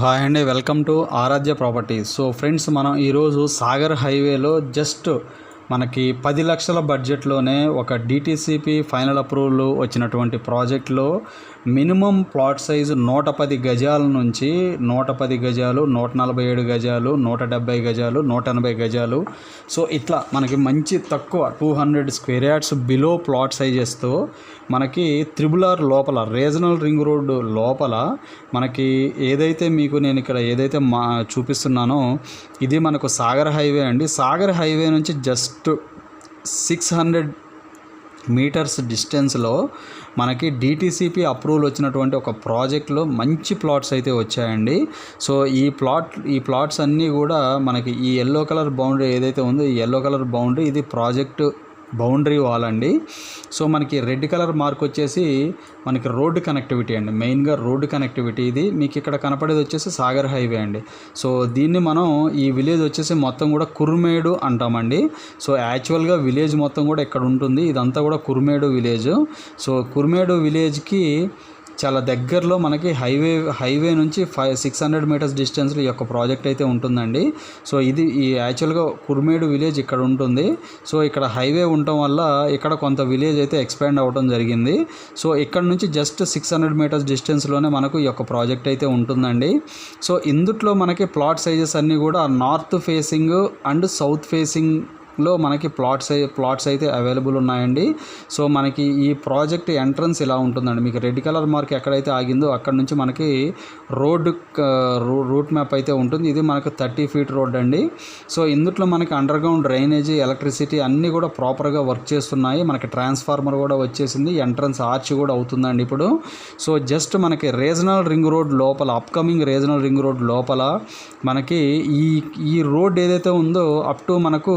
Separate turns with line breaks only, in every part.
Hi అండి, welcome to Aradhya properties. So friends, మనం ఈరోజు సాగర్ హైవేలో జస్ట్ మనకి 10 లక్షల బడ్జెట్లోనే ఒక డిటిసిపి ఫైనల్ అప్రూవల్ వచ్చినటువంటి ప్రాజెక్ట్లో మినిమం ప్లాట్ సైజు 110 గజాల నుంచి 110 గజాలు, 147 గజాలు, 170 గజాలు, 180 గజాలు. సో ఇట్లా మనకి మంచి తక్కువ 200 స్క్వేర్ యార్డ్స్ బిలో ప్లాట్ సైజెస్తో మనకి త్రిబుల్-ఆర్ లోపల రీజనల్ రింగ్ రోడ్డు లోపల మనకి ఏదైతే మీకు నేను ఇక్కడ ఏదైతే చూపిస్తున్నానో ఇది మనకు సాగర్ హైవే అండి. సాగర్ హైవే నుంచి జస్ట్ 600 మీటర్స్ డిస్టెన్స్లో మనకి డిటిసిపి అప్రూవల్ వచ్చినటువంటి ఒక ప్రాజెక్ట్లో మంచి ప్లాట్స్ అయితే వచ్చాయండి. సో ఈ ప్లాట్స్ అన్నీ కూడా మనకి ఈ ఎల్లో కలర్ బౌండరీ ఏదైతే ఉందో ఈ ఎల్లో కలర్ బౌండరీ ఇది ప్రాజెక్టు బౌండరీ వాల్ అండి. సో మనకి రెడ్ కలర్ మార్క్ వచ్చేసి మనకి రోడ్డు కనెక్టివిటీ అండి, మెయిన్గా రోడ్డు కనెక్టివిటీ. ఇది మీకు ఇక్కడ కనపడేది వచ్చేసి సాగర్ హైవే అండి. సో దీన్ని మనం ఈ విలేజ్ వచ్చేసి మొత్తం కూడా కుర్మేడు అంటామండి. సో యాక్చువల్గా విలేజ్ మొత్తం కూడా ఇక్కడ ఉంటుంది, ఇదంతా కూడా కుర్మేడు విలేజ్. సో కుర్మేడు విలేజ్కి చాలా దగ్గరలో మనకి హైవే నుంచి 600 మీటర్స్ డిస్టెన్స్లో ఈ యొక్క ప్రాజెక్ట్ అయితే ఉంటుందండి. సో ఇది ఈ యాక్చువల్గా కుర్మేడు విలేజ్ ఇక్కడ ఉంటుంది. సో ఇక్కడ హైవే ఉండటం వల్ల ఇక్కడ కొంత విలేజ్ అయితే ఎక్స్పాండ్ అవ్వడం జరిగింది. సో ఇక్కడ నుంచి జస్ట్ 600 మీటర్స్ డిస్టెన్స్లోనే మనకు ఈ యొక్క ప్రాజెక్ట్ అయితే ఉంటుందండి. సో ఇందుట్లో మనకి ప్లాట్ సైజెస్ అన్నీ కూడా north facing and south facing లో మనకి ప్లాట్స్ అయితే అవైలబుల్ ఉన్నాయండి. సో మనకి ఈ ప్రాజెక్ట్ ఎంట్రన్స్ ఇలా ఉంటుందండి. మీకు రెడ్ కలర్ మార్క్ ఎక్కడైతే ఆగిందో అక్కడ నుంచి మనకి రూట్ మ్యాప్ అయితే ఉంటుంది. ఇది మనకు 30 ఫీట్ రోడ్ అండి. సో ఇందులో మనకి అండర్ గ్రౌండ్ డ్రైనేజీ, ఎలక్ట్రిసిటీ అన్నీ కూడా ప్రాపర్గా వర్క్ చేస్తున్నాయి. మనకి ట్రాన్స్ఫార్మర్ కూడా వచ్చేసింది, ఎంట్రన్స్ ఆర్చ్ కూడా అవుతుందండి ఇప్పుడు. సో జస్ట్ మనకి రీజనల్ రింగ్ రోడ్ లోపల, అప్కమింగ్ రీజనల్ రింగ్ రోడ్ లోపల మనకి ఈ రోడ్ ఏదైతే ఉందో అప్ టు మనకు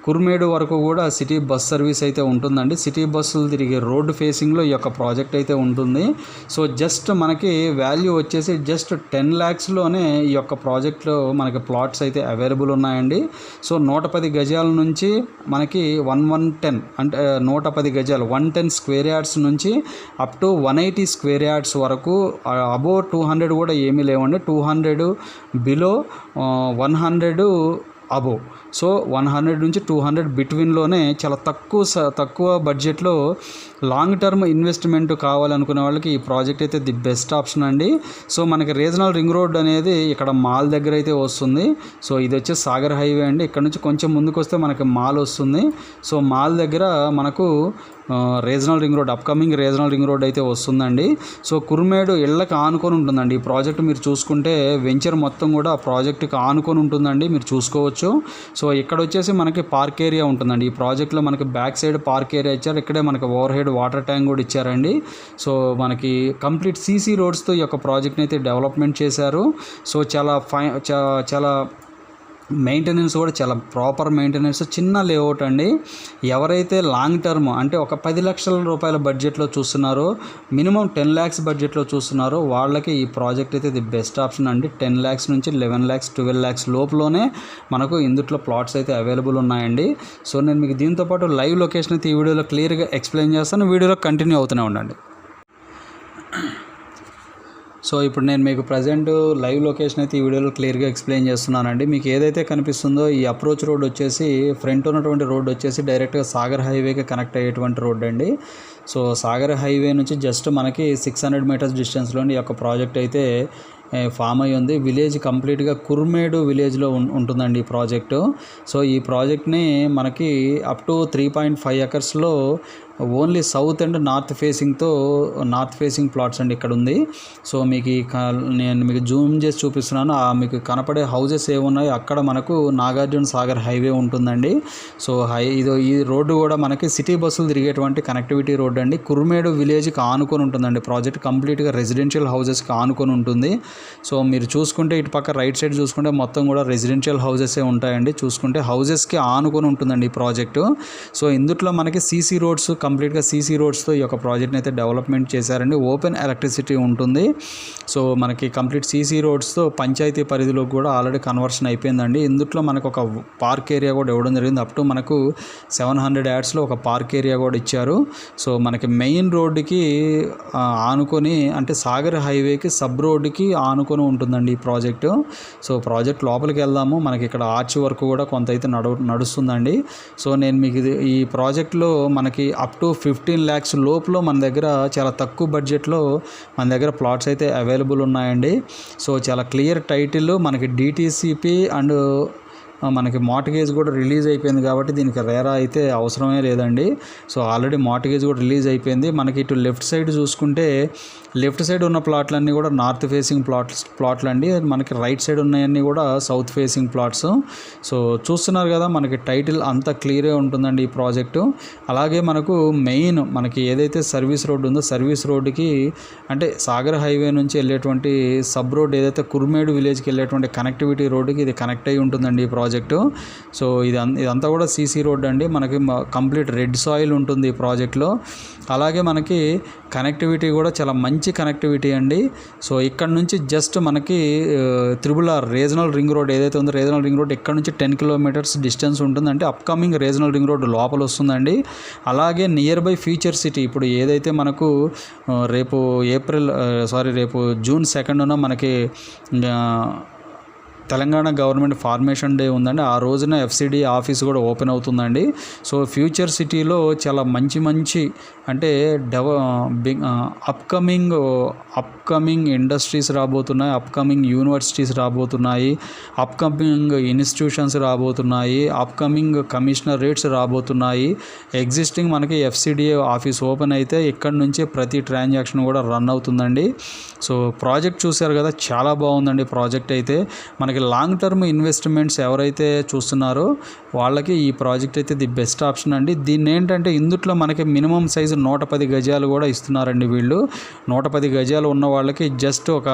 కుర్మేడు వరకు కూడా సిటీ బస్ సర్వీస్ అయితే ఉంటుందండి. సిటీ బస్సులు తిరిగే రోడ్డు ఫేసింగ్లో ఈ యొక్క ప్రాజెక్ట్ అయితే ఉంటుంది. సో జస్ట్ మనకి వాల్యూ వచ్చేసి జస్ట్ 10 lakhsలోనే ఈ యొక్క ప్రాజెక్ట్లో మనకి ప్లాట్స్ అయితే అవైలబుల్ ఉన్నాయండి. సో 110 గజాల నుంచి మనకి 110 అంటే 110 గజాలు 110 స్క్వేర్ యార్డ్స్ నుంచి అప్ టు 180 స్క్వేర్ యార్డ్స్ వరకు, అబోవ్ 200 కూడా ఏమీ లేవండి. 200 బిలో, 100 అబోవ్. సో 100 నుంచి 200 బిట్వీన్లోనే చాలా తక్కువ బడ్జెట్లో లాంగ్ టర్మ్ ఇన్వెస్ట్మెంట్ కావాలనుకునే వాళ్ళకి ఈ ప్రాజెక్ట్ అయితే ది బెస్ట్ ఆప్షన్ అండి. సో మనకి రీజనల్ రింగ్ రోడ్ అనేది ఇక్కడ మాల్ దగ్గర అయితే వస్తుంది. సో ఇది వచ్చేసి సాగర్ హైవే అండి. ఇక్కడ నుంచి కొంచెం ముందుకు వస్తే మనకి మాల్ వస్తుంది. సో మాల్ దగ్గర మనకు regional ring road, upcoming regional ring road అయితే వస్తుందండి. సో కుర్మేడు ఇళ్ళకి ఆనుకొని ఉంటుందండి ఈ ప్రాజెక్ట్. మీరు చూసుకుంటే వెంచర్ మొత్తం కూడా ఆ ప్రాజెక్టుకి ఆనుకొని ఉంటుందండి, మీరు చూసుకోవచ్చు. సో ఇక్కడ వచ్చేసి మనకి పార్క్ ఏరియా ఉంటుందండి. ఈ ప్రాజెక్ట్లో మనకి బ్యాక్ సైడ్ పార్క్ ఏరియా ఇచ్చారు. ఇక్కడే మనకి ఓవర్ హెడ్ వాటర్ ట్యాంక్ కూడా ఇచ్చారండి. సో మనకి కంప్లీట్ సీసీ రోడ్స్తో ఈ యొక్క ప్రాజెక్ట్ని అయితే డెవలప్మెంట్ చేశారు. సో చాలా మెయింటెనెన్స్ కూడా చాలా ప్రాపర్ మెయింటెనెన్స్, చిన్న లేఅవుట్ అండి. ఎవరైతే లాంగ్ టర్మ్ అంటే ఒక 10 లక్షల రూపాయల బడ్జెట్లో చూస్తున్నారో, మినిమం 10 lakhs బడ్జెట్లో చూస్తున్నారో వాళ్ళకి ఈ ప్రాజెక్ట్ అయితే ది బెస్ట్ ఆప్షన్ అండి. 10 lakhs నుంచి 11 lakhs 12 lakhs లోపులోనే మనకు ఇందులో ప్లాట్స్ అయితే అవైలబుల్ ఉన్నాయండి. సో నేను మీకు దీంతోపాటు లైవ్ లొకేషన్ అయితే ఈ వీడియోలో క్లియర్గా ఎక్స్ప్లెయిన్ చేస్తాను. వీడియోలో కంటిన్యూ అవుతూనే ఉండండి. సో ఇప్పుడు నేను మీకు ప్రజెంట్ లైవ్ లొకేషన్ అయితే ఈ వీడియోలో క్లియర్గా ఎక్స్ప్లెయిన్ చేస్తున్నానండి. మీకు ఏదైతే కనిపిస్తుందో ఈ అప్రోచ్ రోడ్ వచ్చేసి, ఫ్రంట్ ఉన్నటువంటి రోడ్ వచ్చేసి డైరెక్ట్గా సాగర్ హైవేకి కనెక్ట్ అయ్యేటువంటి రోడ్ అండి. సో సాగర్ హైవే నుంచి జస్ట్ మనకి 600 మీటర్స్ డిస్టెన్స్లోని ఈ యొక్క ప్రాజెక్ట్ అయితే ఫామ్ అయ్యి ఉంది. విలేజ్ కంప్లీట్గా కుర్మేడు విలేజ్లో ఉంటుందండి ఈ ప్రాజెక్టు. సో ఈ ప్రాజెక్ట్ని మనకి అప్ టు 3.5 acresలో only south and north facing plots అండి ఇక్కడ ఉంది. సో మీకు నేను మీకు జూమ్ చేసి చూపిస్తున్నాను. మీకు కనపడే హౌజెస్ ఏమున్నాయో అక్కడ మనకు నాగార్జున సాగర్ హైవే ఉంటుందండి. సో ఈ రోడ్డు కూడా మనకి సిటీ బస్సులు తిరిగేటువంటి కనెక్టివిటీ రోడ్ అండి. కుర్మేడు విలేజ్కి ఆనుకొని ఉంటుందండి ప్రాజెక్ట్. కంప్లీట్గా రెసిడెన్షియల్ హౌజెస్కి ఆనుకొని ఉంటుంది. సో మీరు చూసుకుంటే ఇటు పక్క రైట్ సైడ్ చూసుకుంటే మొత్తం కూడా రెసిడెన్షియల్ హౌజెసే ఉంటాయండి. చూసుకుంటే హౌజెస్కి ఆనుకొని ఉంటుందండి ఈ ప్రాజెక్టు. సో ఇందులో మనకి సీసీ రోడ్స్ కంప్లీట్గా సీసీ రోడ్స్తో ఈ యొక్క ప్రాజెక్ట్ని అయితే డెవలప్మెంట్ చేశారండి. ఓపెన్ ఎలక్ట్రిసిటీ ఉంటుంది. సో మనకి కంప్లీట్ సీసీ రోడ్స్తో పంచాయతీ పరిధిలోకి కూడా ఆల్రెడీ కన్వర్షన్ అయిపోయిందండి. ఇందులో మనకు ఒక పార్క్ ఏరియా కూడా ఇవ్వడం జరిగింది. అప్ టు మనకు 700 యార్డ్స్లో ఒక పార్క్ ఏరియా కూడా ఇచ్చారు. సో మనకి మెయిన్ రోడ్డుకి ఆనుకొని, అంటే సాగర్ హైవేకి సబ్ రోడ్డుకి ఆనుకొని ఉంటుందండి ఈ ప్రాజెక్టు. సో ప్రాజెక్ట్ లోపలికి వెళ్దాము. మనకి ఇక్కడ ఆర్చ్ వర్క్ కూడా కొంత అయితే నడుస్తుందండి. సో నేను మీకు ఈ ప్రాజెక్ట్లో మనకి అప్ టు 15 lakhs లోపులో మన దగ్గర చాలా తక్కువ బడ్జెట్లో మన దగ్గర ప్లాట్స్ అయితే అవైలబుల్ ఉన్నాయండి. సో చాలా క్లియర్ టైటిల్, మనకి డిటీసీపీ అండ్ మనకి మార్ట్గేజ్ కూడా రిలీజ్ అయిపోయింది కాబట్టి దీనికి రేరా అయితే అవసరమే లేదండి. సో ఆల్రెడీ మార్ట్గేజ్ కూడా రిలీజ్ అయిపోయింది. మనకి ఇటు లెఫ్ట్ సైడ్ చూసుకుంటే లెఫ్ట్ సైడ్ ఉన్న ప్లాట్లన్నీ కూడా నార్త్ ఫేసింగ్ ప్లాట్లు అండి. మనకి రైట్ సైడ్ ఉన్నాయన్నీ కూడా సౌత్ ఫేసింగ్ ప్లాట్స్. సో చూస్తున్నారు కదా, మనకి టైటిల్ అంతా క్లియర్గా ఉంటుందండి ఈ ప్రాజెక్టు. అలాగే మనకి ఏదైతే సర్వీస్ రోడ్ ఉందో సర్వీస్ రోడ్డుకి, అంటే సాగర్ హైవే నుంచి వెళ్ళేటువంటి సబ్ రోడ్ ఏదైతే కుర్మేడు విలేజ్కి వెళ్ళేటువంటి కనెక్టివిటీ రోడ్డుకి ఇది కనెక్ట్ అయి ఉంటుందండి ఈ ప్రాజెక్టు. సో ఇదంతా కూడా సీసీ రోడ్ అండి. మనకి కంప్లీట్ రెడ్ సాయిల్ ఉంటుంది ఈ ప్రాజెక్ట్లో. అలాగే మనకి కనెక్టివిటీ కూడా చాలా మంచి కనెక్టివిటీ అండి. సో ఇక్కడ నుంచి జస్ట్ మనకి RRR రీజనల్ రింగ్ రోడ్ ఏదైతే ఉందో రీజనల్ రింగ్ రోడ్ ఇక్కడ నుంచి 10 kilometers డిస్టెన్స్ ఉంటుంది. అంటే అప్కమింగ్ రీజనల్ రింగ్ రోడ్ లోపల వస్తుందండి. అలాగే నియర్ బై ఫ్యూచర్ సిటీ, ఇప్పుడు ఏదైతే మనకు రేపు June 2nd మనకి తెలంగాణ గవర్నమెంట్ ఫార్మేషన్ డే ఉందండి. ఆ రోజున FCD ఆఫీస్ కూడా ఓపెన్ అవుతుందండి. సో ఫ్యూచర్ సిటీలో చాలా మంచి అంటే అప్కమింగ్ ఇండస్ట్రీస్ రాబోతున్నాయి, అప్కమింగ్ యూనివర్సిటీస్ రాబోతున్నాయి, అప్కమింగ్ ఇన్స్టిట్యూషన్స్ రాబోతున్నాయి, అప్కమింగ్ కమిషనరేట్స్ రాబోతున్నాయి. ఎగ్జిస్టింగ్ మనకి FCDA ఆఫీస్ ఓపెన్ అయితే ఇక్కడ నుంచే ప్రతి ట్రాన్సాక్షన్ కూడా రన్ అవుతుందండి. సో ప్రాజెక్ట్ చూశారు కదా, చాలా బాగుందండి ప్రాజెక్ట్ అయితే. మనకి లాంగ్ టర్మ్ ఇన్వెస్ట్మెంట్స్ ఎవరైతే చూస్తున్నారో వాళ్ళకి ఈ ప్రాజెక్ట్ అయితే ది బెస్ట్ ఆప్షన్ అండి. దీన్ని ఏంటంటే ఇందుట్లో మనకి మినిమం సైజు 110 గజాలు కూడా ఇస్తున్నారండి వీళ్ళు. 110 గజాలు ఉన్న వాళ్ళకి జస్ట్ ఒక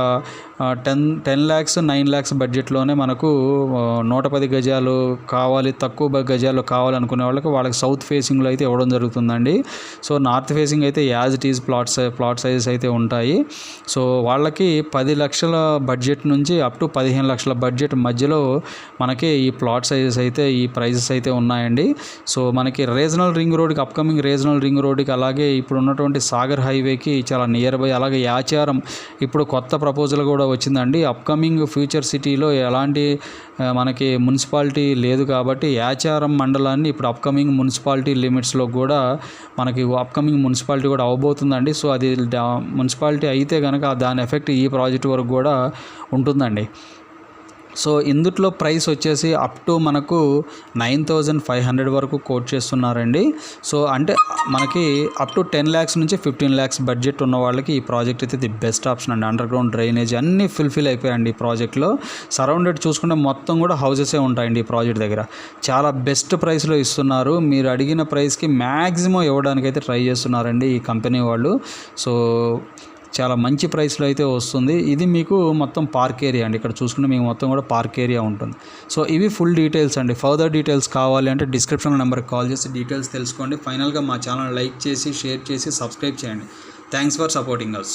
10 lakhs 9 lakhs బడ్జెట్లోనే మనకు 110 గజాలు కావాలి, తక్కువ గజాలు కావాలనుకునే వాళ్ళకి సౌత్ ఫేసింగ్లో అయితే ఇవ్వడం జరుగుతుందండి. సో నార్త్ ఫేసింగ్ అయితే as it is plot sizes అయితే ఉంటాయి. సో వాళ్ళకి 10 లక్షల బడ్జెట్ నుంచి అప్ టు 15 లక్షల బడ్జెట్ మధ్యలో మనకి ఈ ప్లాట్ సైజెస్ అయితే ఈ ప్రైజెస్ అయితే ఉన్నాయండి. సో మనకి రీజనల్ రింగ్ రోడ్కి, అప్కమింగ్ రీజనల్ రింగ్ రోడ్కి, అలాగే ఇప్పుడు ఉన్నటువంటి సాగర్ హైవేకి చాలా నియర్ బై, అలాగే యాచారం ఇప్పుడు కొత్త ప్రపోజల్ కూడా వచ్చిందండి. అప్కమింగ్ ఫ్యూచర్ సిటీలో ఎలాంటి మనకి మున్సిపాలిటీ లేదు కాబట్టి యాచారం మండలాన్ని ఇప్పుడు అప్కమింగ్ మున్సిపాలిటీ లిమిట్స్లో కూడా మనకి అప్కమింగ్ మున్సిపాలిటీ కూడా అవబోతుందండి. సో అది మున్సిపాలిటీ అయితే కనుక దాని ఎఫెక్ట్ ఈ ప్రాజెక్ట్ వరకు కూడా ఉంటుందండి. సో ఇందుట్లో ప్రైస్ వచ్చేసి అప్ టు మనకు 9,500 వరకు కోట్ చేస్తున్నారండి. సో అంటే మనకి అప్ టు 10 lakhs నుంచి 15 lakhs బడ్జెట్ ఉన్న వాళ్ళకి ఈ ప్రాజెక్ట్ అయితే ది బెస్ట్ ఆప్షన్ అండి. అండర్ గ్రౌండ్ డ్రైనేజ్ అన్నీ ఫుల్ఫిల్ అయిపోయాయండి ఈ ప్రాజెక్ట్లో. సరౌండెడ్ చూసుకుంటే మొత్తం కూడా హౌసెసే ఉంటాయండి ఈ ప్రాజెక్ట్ దగ్గర. చాలా బెస్ట్ ప్రైస్లో ఇస్తున్నారు. మీరు అడిగిన ప్రైస్కి మ్యాక్సిమం ఇవ్వడానికైతే ట్రై చేస్తున్నారండి ఈ కంపెనీ వాళ్ళు. సో చాలా మంచి ప్రైస్లో అయితే వస్తుంది. ఇది మీకు మొత్తం పార్క్ ఏరియా అండి. ఇక్కడ చూసుకుంటే మీకు మొత్తం కూడా పార్క్ ఏరియా ఉంటుంది. సో ఇవి ఫుల్ డీటెయిల్స్ అండి. ఫర్దర్ డీటెయిల్స్ కావాలి అంటే డిస్క్రిప్షన్ నెంబర్కి కాల్ చేసి డీటెయిల్స్ తెలుసుకోండి. ఫైనల్గా మా ఛానల్ లైక్ చేసి, షేర్ చేసి, సబ్స్క్రైబ్ చేయండి. Thanks for supporting us.